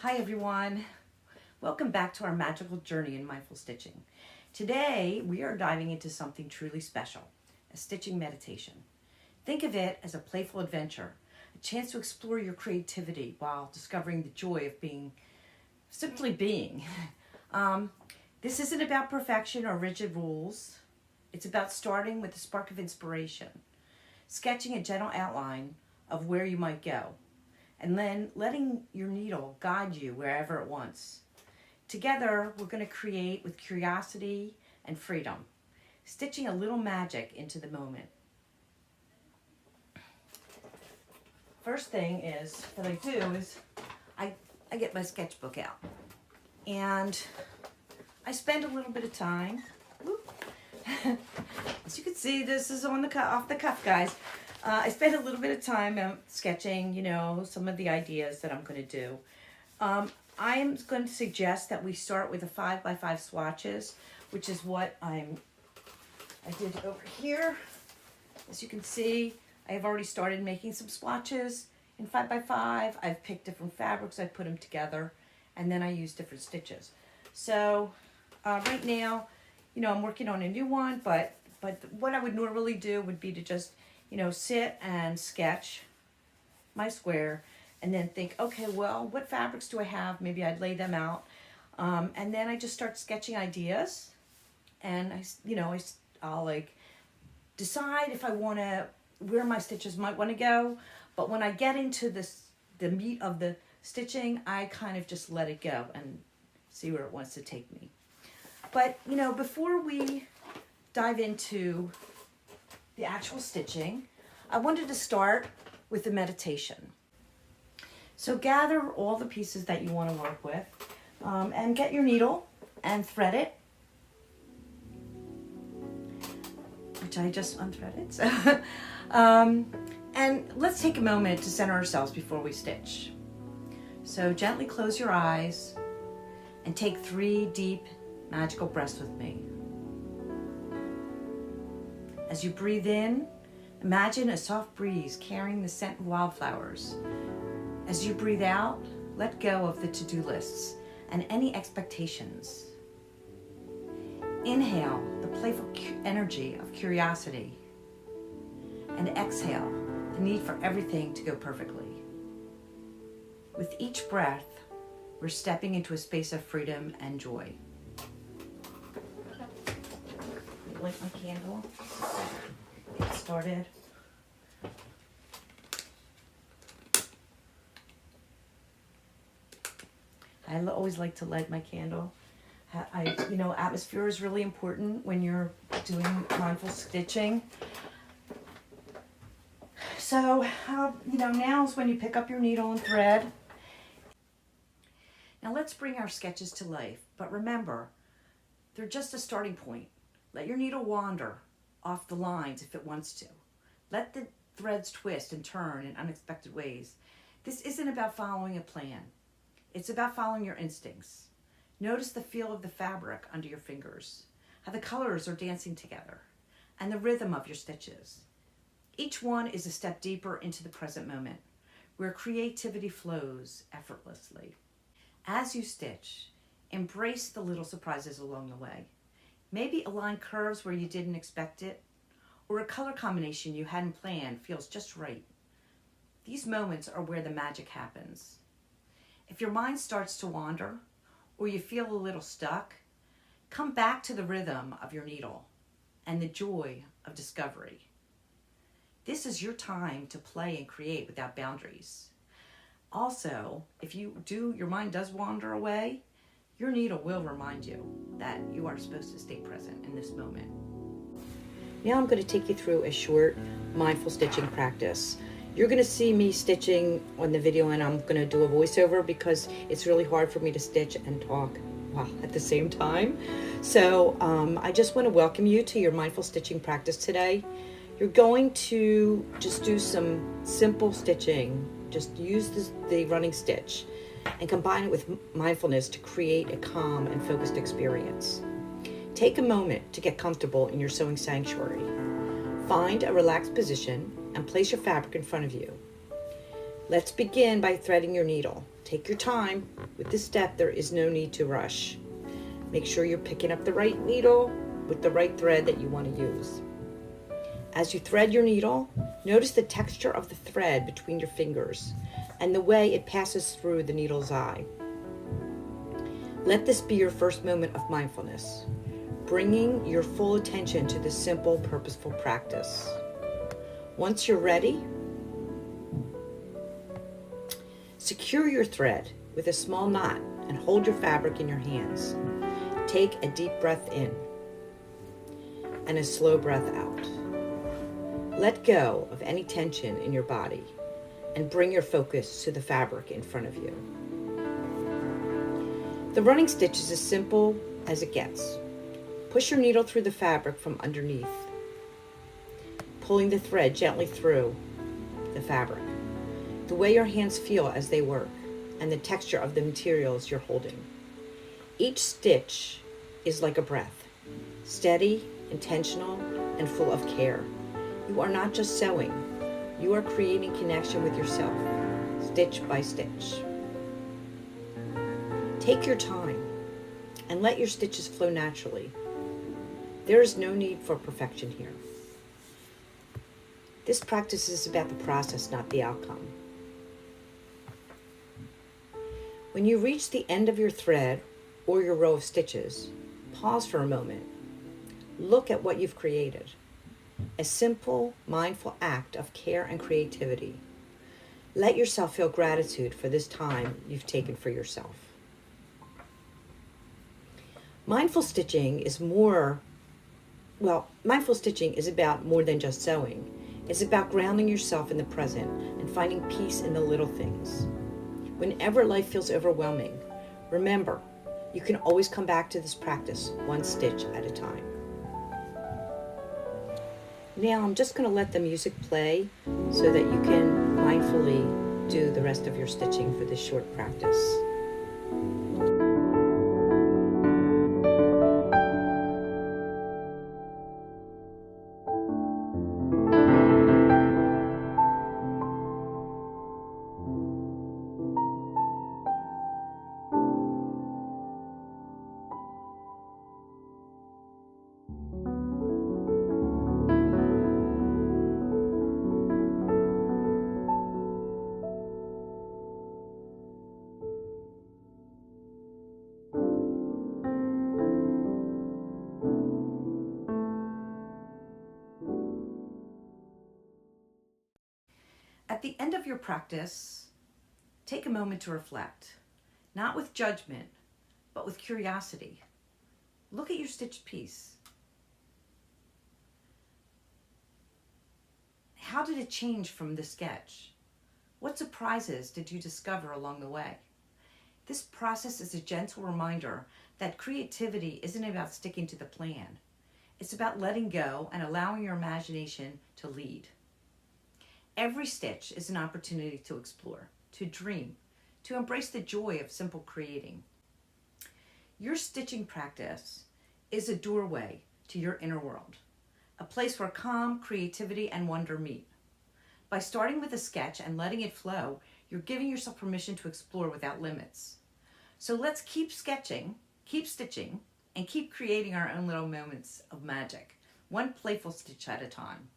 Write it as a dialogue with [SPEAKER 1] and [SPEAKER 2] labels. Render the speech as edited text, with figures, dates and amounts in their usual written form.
[SPEAKER 1] Hi everyone, welcome back to our magical journey in mindful stitching. Today we are diving into something truly special, a stitching meditation. Think of it as a playful adventure, a chance to explore your creativity while discovering the joy of simply being. This isn't about perfection or rigid rules. It's about starting with a spark of inspiration, sketching a gentle outline of where you might go, and then letting your needle guide you wherever it wants. Together, we're going to create with curiosity and freedom, stitching a little magic into the moment. First thing is, what I do is, I get my sketchbook out, and I spend a little bit of time. As you can see, this is on the off the cuff, guys. I spend a little bit of time sketching, some of the ideas that I'm going to do. I'm going to suggest that we start with a 5x5 swatches, which is what I did over here. As you can see, I have already started making some swatches in 5x5. I've picked different fabrics, I put them together, and then I use different stitches. So right now, I'm working on a new one, but what I would normally do would be to just sit and sketch my square and then think, okay, well, what fabrics do I have? Maybe I'd lay them out. And then I just start sketching ideas, and I'll like decide if I where my stitches might want to go. But when I get into the meat of the stitching, I kind of just let it go and see where it wants to take me. But, before we dive into the actual stitching, I wanted to start with the meditation. So gather all the pieces that you want to work with, and get your needle and thread it, which I just unthreaded. So, and let's take a moment to center ourselves before we stitch. So gently close your eyes and take 3 deep magical breaths with me. As you breathe in, imagine a soft breeze carrying the scent of wildflowers. As you breathe out, let go of the to-do lists and any expectations. Inhale the playful energy of curiosity, and exhale the need for everything to go perfectly. With each breath, we're stepping into a space of freedom and joy. Light my candle, get started. I always like to light my candle. Atmosphere is really important when you're doing mindful stitching. So, now is when you pick up your needle and thread. Now let's bring our sketches to life, but remember, they're just a starting point. Let your needle wander off the lines if it wants to. Let the threads twist and turn in unexpected ways. This isn't about following a plan. It's about following your instincts. Notice the feel of the fabric under your fingers, how the colors are dancing together, and the rhythm of your stitches. Each one is a step deeper into the present moment, where creativity flows effortlessly. As you stitch, embrace the little surprises along the way. Maybe a line curves where you didn't expect it, or a color combination you hadn't planned feels just right. These moments are where the magic happens. If your mind starts to wander, or you feel a little stuck, come back to the rhythm of your needle and the joy of discovery. This is your time to play and create without boundaries. Also, if your mind does wander away, your needle will remind you that you are supposed to stay present in this moment. Now I'm going to take you through a short mindful stitching practice. You're going to see me stitching on the video, and I'm going to do a voiceover because it's really hard for me to stitch and talk at the same time. So I just want to welcome you to your mindful stitching practice today. You're going to just do some simple stitching. Just use the running stitch and combine it with mindfulness to create a calm and focused experience. Take a moment to get comfortable in your sewing sanctuary. Find a relaxed position and place your fabric in front of you. Let's begin by threading your needle. Take your time. With this step, there is no need to rush. Make sure you're picking up the right needle with the right thread that you want to use. As you thread your needle, notice the texture of the thread between your fingers and the way it passes through the needle's eye. Let this be your first moment of mindfulness, bringing your full attention to this simple, purposeful practice. Once you're ready, secure your thread with a small knot and hold your fabric in your hands. Take a deep breath in and a slow breath out. Let go of any tension in your body and bring your focus to the fabric in front of you. The running stitch is as simple as it gets. Push your needle through the fabric from underneath, pulling the thread gently through the fabric. The way your hands feel as they work and the texture of the materials you're holding. Each stitch is like a breath, steady, intentional, and full of care. You are not just sewing, you are creating connection with yourself, stitch by stitch. Take your time and let your stitches flow naturally. There is no need for perfection here. This practice is about the process, not the outcome. When you reach the end of your thread or your row of stitches, pause for a moment. Look at what you've created. A simple, mindful act of care and creativity. Let yourself feel gratitude for this time you've taken for yourself. Mindful stitching is about more than just sewing. It's about grounding yourself in the present and finding peace in the little things. Whenever life feels overwhelming, remember, you can always come back to this practice one stitch at a time. Now I'm just going to let the music play so that you can mindfully do the rest of your stitching for this short practice. At the end of your practice, take a moment to reflect, not with judgment, but with curiosity. Look at your stitched piece. How did it change from the sketch? What surprises did you discover along the way? This process is a gentle reminder that creativity isn't about sticking to the plan. It's about letting go and allowing your imagination to lead. Every stitch is an opportunity to explore, to dream, to embrace the joy of simple creating. Your stitching practice is a doorway to your inner world, a place where calm, creativity, and wonder meet. By starting with a sketch and letting it flow, you're giving yourself permission to explore without limits. So let's keep sketching, keep stitching, and keep creating our own little moments of magic, one playful stitch at a time.